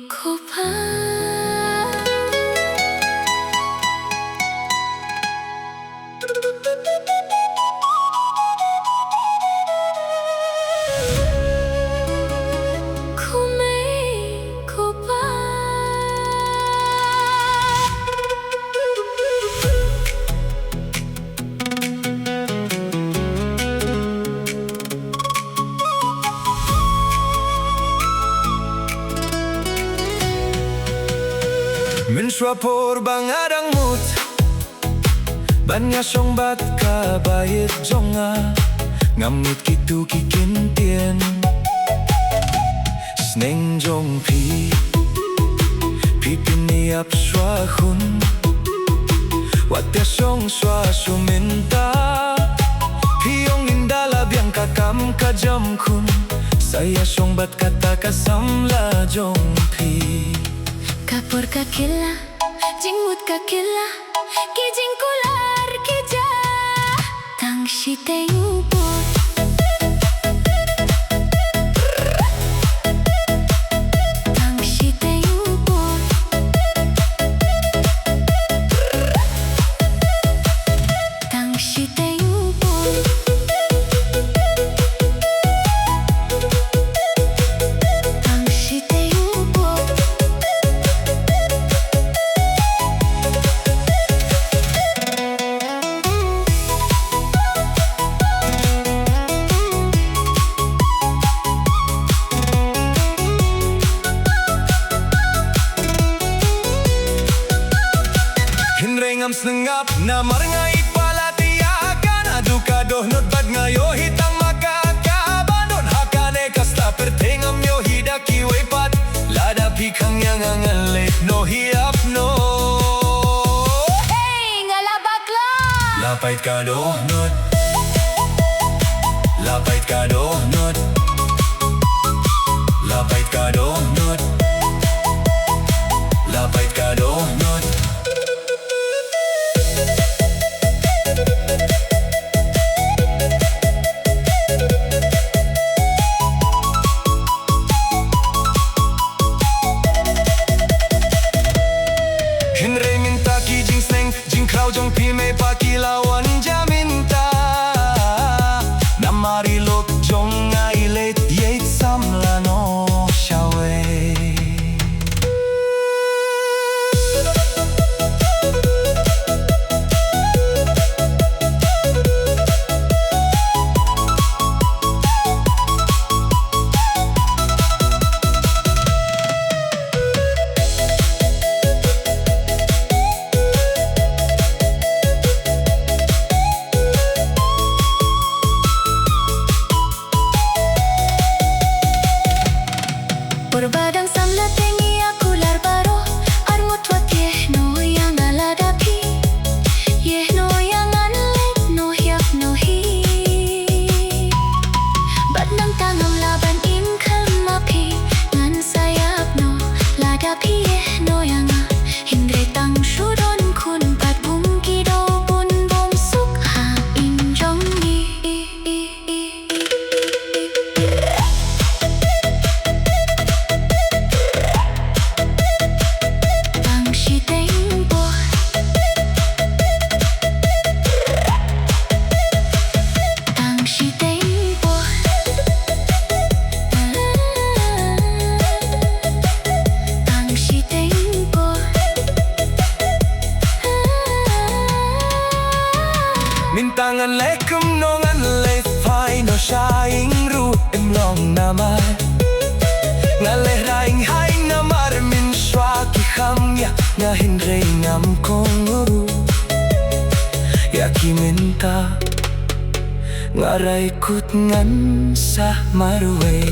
고파 Minshwa por bangadang mut Banya song bat ka bayit jonga Ngamit kitu kikintien Sneng jong pi Pipiniap shwa hun Watia song shwa suminta Piyong indala biang kakam kajam kun Saya song bat kata kasamla jong pi Kapur kakila, jingmut kakila, kijing kular kija, tang shiteng pot. Tang shiteng pot. Tang shiteng pot. Tang shiteng pot. Ngam senengap na marngai palatiakan adu kadoh not bad ngayo hitang makakabanon hakane kasta pertengam yo hidaki wepat lada pikang yang angalet no hiap no Hey ngalabakla lapait kadoh not lapait kadoh not lapait kadoh not lapait kadoh not Hinre minta ki jing sneng jing krau jong pi me pa ki lawan jaminta Namari lok jong ngai let yeit samla no shawe Berbadang samla tengi aku larbaro Armut wat yeh no yang aladapi Yeh no yang anlet no hiap no hi Badnang tangam laban im kalmapi Ngan sayap no ladapi yeh no yang Hindre tang shudon kun pat bungki do bun bom suk ha in jong ni Mintangan lekum nongan le fai no shaing ru em long namar Ngale raing hai namar min shwa ki kham ya na hindre ngam konguru Ya ki minta ngarai kut ngan sah marwe